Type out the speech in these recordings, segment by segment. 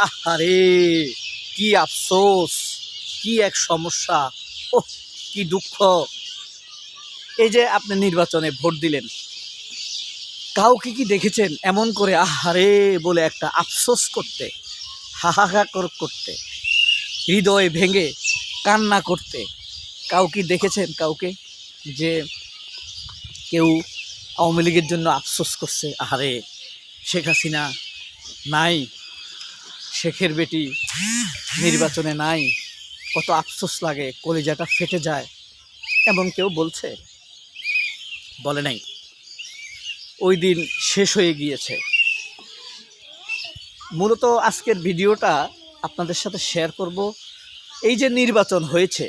আহারে কি আফসোস, কি এক সমস্যা, ও কি দুঃখ। এই যে আপনি নির্বাচনে ভোট দিলেন, কাউকে কি দেখেছেন এমন করে আহারে বলে একটা আফসোস করতে, হাহাকার করতে, হৃদয় ভেঙে কান্না করতে? কাউকে দেখেছেন কাউকে যে কেউ আওয়ামী লীগের জন্য আফসোস করছে? আহারে শেখ হাসিনা নাই, শেখের বেটি নির্বাচনে নাই, কত আফসোস লাগে, কলিজাটা ফেটে যায়, এমন কেউ বলছে? বলে নাই। ওই দিন শেষ হয়ে গিয়েছে। মূলত আজকের ভিডিওটা আপনাদের সাথে শেয়ার করব। এই যে নির্বাচন হয়েছে,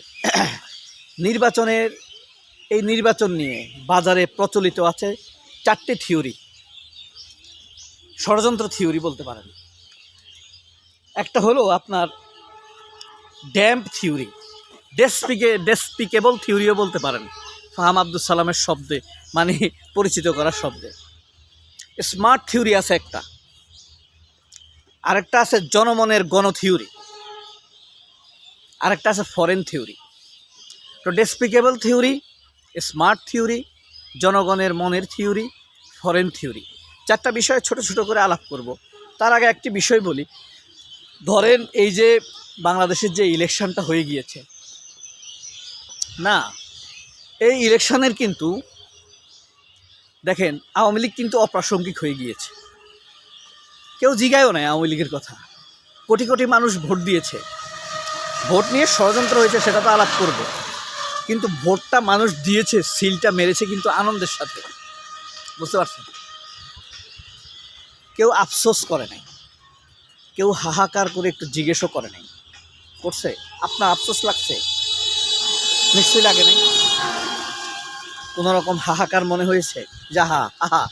এই নির্বাচন নিয়ে বাজারে প্রচলিত আছে 4টে থিওরি, ষড়যন্ত্র থিওরি বলতে পারেন। একটা হলো আপনার ড্যাম্প থিওরি, ডেসপিকেবল থিওরিও বলতে পারেন, ফাহাম আব্দুল সালামের শব্দে, মানে পরিচিত করার শব্দে। স্মার্ট থিওরি আছে একটা, আরেকটা আছে জনমনের গণ থিওরি, আরেকটা আছে ফরেন থিওরি। তো ডেসপিকেবল থিওরি, স্মার্ট থিওরি, জনগণের মনের থিওরি, ফরেন থিওরি, 4টা বিষয়ে ছোট ছোট করে আলাপ করব। তার আগে একটি বিষয় বলি। ধরেন এই যে বাংলাদেশের যে ইলেকশনটা হয়ে গিয়েছে না, এই ইলেকশনের কিন্তু দেখেন আওয়ামী লীগ কিন্তু অপ্রাসঙ্গিক হয়ে গিয়েছে। কেউ জিগায়ও নাই আওয়ামী লীগের কথা। কোটি কোটি মানুষ ভোট দিয়েছে, ভোট নিয়ে ষড়যন্ত্র হয়েছে সেটা তো আলাপ করব, কিন্তু ভোটটা মানুষ দিয়েছে, সিলটা মেরেছে কিন্তু আনন্দের সাথে, বুঝতে পারছেন? কেউ আফসোস করে নাই, কেউ হাহাকার করে একটু জিজ্ঞেসও করে নাই। করছে? আপনার আফসোস লাগছে? নিশ্চয়ই লাগে নাই। কোনোরকম হাহাকার মনে হয়েছে? যাহা আহা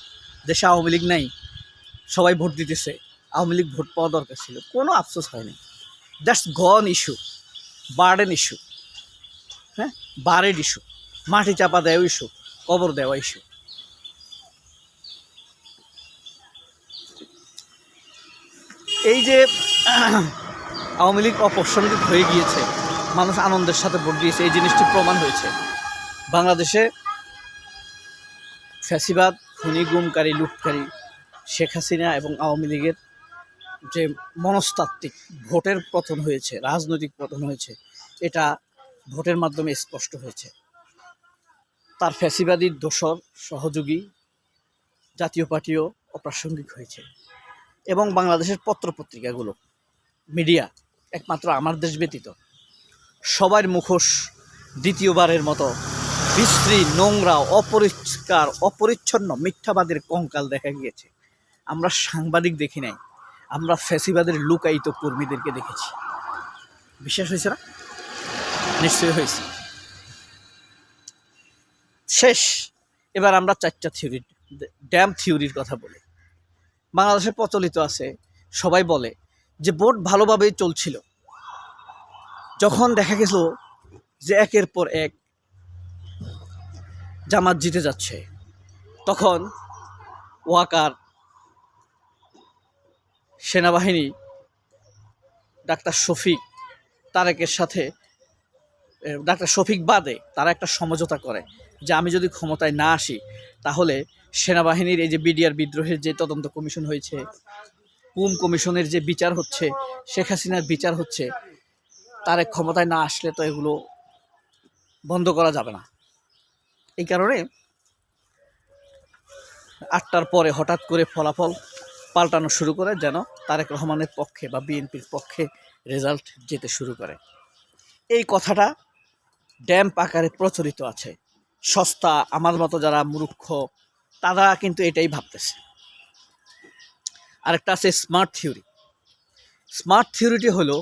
দেশে আওয়ামী লীগ নাই, সবাই ভোট দিতেছে, আওয়ামী লীগ ভোট পাওয়া দরকার ছিল। কোনো আফসোস হয়নি। That's gone issue, burden issue, হ্যাঁ, বারেড ইস্যু, মাটি চাপা দেওয়া ইস্যু, কবর দেওয়া ইস্যু। এই যে আওয়ামী লীগ অপ্রাসঙ্গিক হয়ে গিয়েছে, মানুষ আনন্দের সাথে ভোট দিয়েছে, এই জিনিসটি প্রমাণ হয়েছে। বাংলাদেশে ফ্যাসিবাদ, খুনি, গুমকারী, লুটকারী শেখ হাসিনা এবং আওয়ামী লীগের যে মনস্তাত্ত্বিক ভোটের পতন হয়েছে, রাজনৈতিক পতন হয়েছে, এটা ভোটের মাধ্যমে স্পষ্ট হয়েছে। তার ফ্যাসিবাদীর দোসর সহযোগী জাতীয় পার্টিও অপ্রাসঙ্গিক হয়েছে। এবং বাংলাদেশের পত্রপত্রিকাগুলো, মিডিয়া, একমাত্র আমার দেশ ব্যতীত সবার মুখোশ দ্বিতীয়বারের মতো বিশ্রী, নোংরা, অপরিষ্কার, অপরিচ্ছন্ন মিথ্যাবাদের কঙ্কাল দেখা গিয়েছে। আমরা সাংবাদিক দেখি নাই, আমরা ফ্যাসিবাদের লুকায়িত কর্মীদেরকে দেখেছি। বিশ্বাস হয়েছে না? নিশ্চয়ই হয়েছে। শেষ। এবার আমরা 4টা থিওরি, ড্যাম থিওরির কথা বলি। বাংলাদেশে প্রচলিত আছে, সবাই বলে যে ভোট ভালোভাবেই চলছিল, যখন দেখা গেল যে একের পর এক জামাত জিতে যাচ্ছে, তখন ওয়াকার, সেনাবাহিনী, ডাক্তার শফিক, তারেকের সাথে, ডাক্তার শফিক বাদে তারা একটা সমঝোতা করে যে আমি যদি ক্ষমতায় না আসি তাহলে সেনাবাহিনীর এই যে বিডিআর বিদ্রোহের যে তদন্ত কমিশন হয়েছে, কুম কমিশনের যে বিচার হচ্ছে, শেখ হাসিনার বিচার হচ্ছে, তারেক ক্ষমতায় না আসলে তো এগুলো বন্ধ করা যাবে না। এই কারণে 8টার পরে হঠাৎ করে ফলাফল পাল্টানো শুরু করে, যেন তারেক রহমানের পক্ষে বা বিএনপির পক্ষে রেজাল্ট যেতে শুরু করে। এই কথাটা ড্যাম্প আকারে প্রচলিত আছে। সস্তা, আমার মতো যারা মূর্খ, তারা কিন্তু এটাই ভাবতেছে। আরেকটা আছে স্মার্ট থিওরি। স্মার্ট থিওরিটি হলো,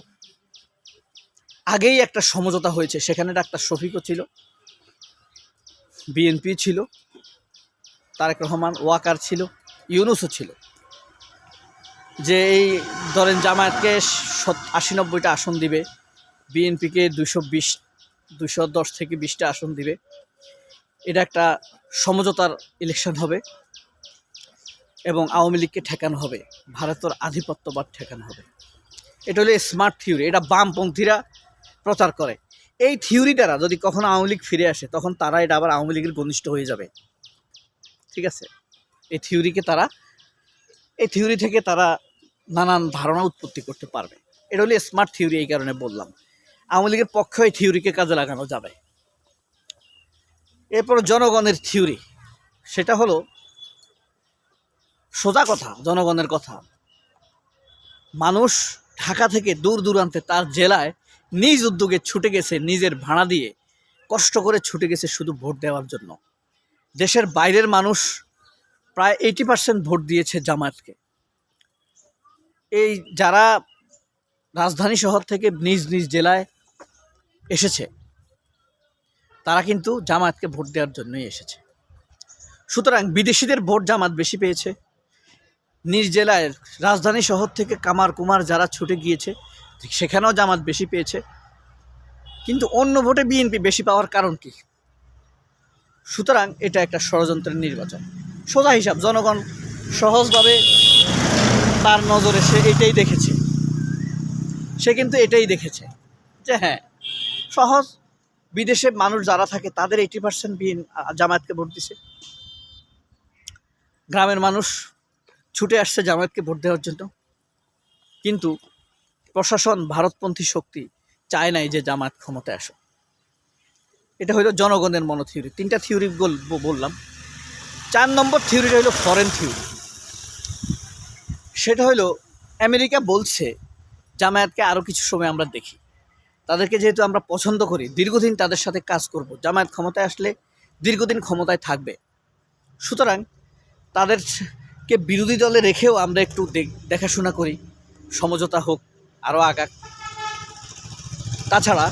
আগেই একটা সমঝোতা হয়েছে, সেখানে ডাক্তার শফিকও ছিল, বিএনপি ছিল, তারেক রহমান, ওয়াকার ছিল, ইউনূসও ছিল, যে এই ধরেন জামায়াতকে 80-90টা আসন দিবে, বিএনপিকে 210 থেকে 20টা আসন দিবে। এটা একটা সমঝোতার ইলেকশন হবে এবং আওয়ামী লীগকে ঠেকানো হবে, ভারতের আধিপত্যবাদ ঠেকানো হবে। এটা হলো স্মার্ট থিওরি, এটা বামপন্থীরা প্রচার করে। এই থিওরি দ্বারা যদি কখনো আওয়ামী লীগ ফিরে আসে তখন তারা এটা আবার আওয়ামী লীগের ঘনিষ্ঠ হয়ে যাবে। ঠিক আছে, এই থিওরি থেকে তারা নানান ধারণা উৎপত্তি করতে পারবে। এটা হলো স্মার্ট থিওরি, এই কারণে বললাম আওয়ামী লীগের পক্ষে এই থিওরিকে কাজে লাগানো যাবে। এরপর জনগণের থিওরি, সেটা হলো সোজা কথা, জনগণের কথা। মানুষ ঢাকা থেকে দূর দূরান্তে তার জেলায় নিজ উদ্যোগে ছুটে গেছে, নিজের ভাড়া দিয়ে কষ্ট করে ছুটে গেছে শুধু ভোট দেওয়ার জন্য। দেশের বাইরের মানুষ প্রায় 80% ভোট দিয়েছে জামায়াতকে। এই যারা রাজধানী শহর থেকে নিজ নিজ জেলায় এসেছে তারা কিন্তু জামায়াতকে ভোট দেওয়ার জন্যই এসেছে। সুতরাং বিদেশিদের ভোট জামাত বেশি পেয়েছে। নিজ জেলায় রাজধানী শহর থেকে কামার কুমার যারা ছুটে গিয়েছে সেখানেও জামাত বেশি পেয়েছে। কিন্তু অন্য ভোটে বিএনপি বেশি পাওয়ার কারণ কি? সুতরাং এটা একটা ষড়যন্ত্রের নির্বাচন। সোজা হিসাব, জনগণ সহজভাবে তার নজরে সে কিন্তু এটাই দেখেছে যে হ্যাঁ, সহজ, বিদেশে মানুষ যারা থাকে তাদের 80% জামায়াতকে ভোট দিছে। গ্রামের মানুষ ছুটে আসছে জামায়াতকে ভোট দেওয়ার জন্য। কিন্তু প্রশাসন, ভারতপন্থী শক্তি চায় নাই যে জামায়াত ক্ষমতায় আসুক। এটা হলো জনগণের মনো থিওরি। 3টা থিওরি বললাম। 4 নম্বর থিওরিটা হলো ফরেন থিওরি। সেটা হলো আমেরিকা বলছে জামায়াতকে আরও কিছু সময় আমরা দেখি, তাদেরকে যেহেতু আমরা পছন্দ করি, দীর্ঘদিন তাদের সাথে কাজ করব, জামায়াত ক্ষমতায় আসলে দীর্ঘদিন ক্ষমতায় থাকবে। সুতরাং তাদেরকে বিরোধী দলে রেখেও আমরা একটু দেখাশোনা করি, সমঝোতা হোক, আরও আগাক। তাছাড়া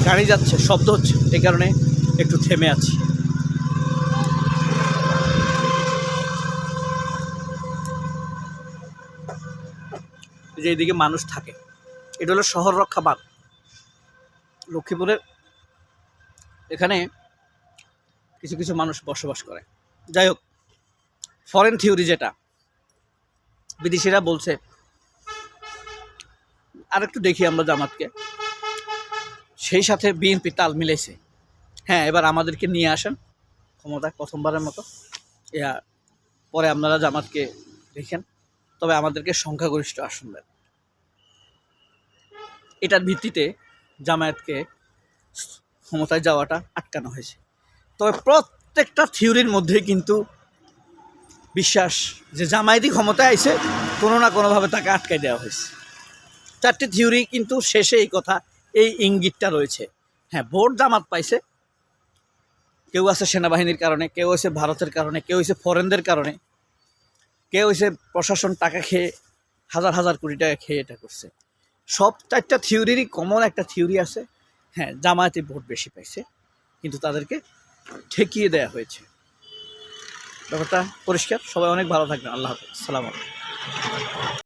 গাড়ি যাচ্ছে, শব্দ হচ্ছে, এই কারণে একটু থেমে আছি। যে এইদিকে মানুষ থাকে, এটা হলো শহর রক্ষা বাঁধ, লক্ষ্মীপুরের। এখানে কিছু কিছু মানুষ বসবাস করে। যাই হোক, ফরেন থিওরি যেটা বিদেশিরা বলছে, আর একটু দেখি আমরা জামাতকে, সেই সাথে বিএনপি তাল মিলেছে। হ্যাঁ, এবার আমাদেরকে নিয়ে আসেন ক্ষমতায় প্রথমবারের মতো, পরে আপনারা জামাতকে দেখেন, তবে আমাদেরকে সংখ্যাগরিষ্ঠ আসন দেন। এটার ভিত্তিতে জামায়াতকে ক্ষমতায় যাওয়াটা আটকানো হয়েছে। তবে প্রত্যেকটা থিওরির মধ্যেই কিন্তু বিশ্বাস যে জামায়াতই ক্ষমতায় আইছে, কোনো না কোনোভাবে তাকে আটকাই দেওয়া হয়েছে। 4টি থিওরি কিন্তু শেষে এই কথা, এই ইঙ্গিতটা রয়েছে। হ্যাঁ, ভোট জামাত পাইছে, কেউ আছে সেনাবাহিনীর কারণে, কেউ আছে ভারতের কারণে, কেউ হয়েছে ফরেনদের কারণে, কেউ হয়েছে প্রশাসন টাকা খেয়ে, হাজার হাজার কোটি টাকা খেয়ে এটা করছে। সব 4টা থিওরিরই কমন একটা থিওরি আছে, হ্যাঁ, জামায়াতে ভোট বেশি পাইছে, কিন্তু তাদেরকে ঠেকিয়ে দেওয়া হয়েছে। ব্যাপারটা পরিষ্কার। সবাই অনেক ভালো থাকবেন। আল্লাহ হাফেজ, সালাম আলাইকুম।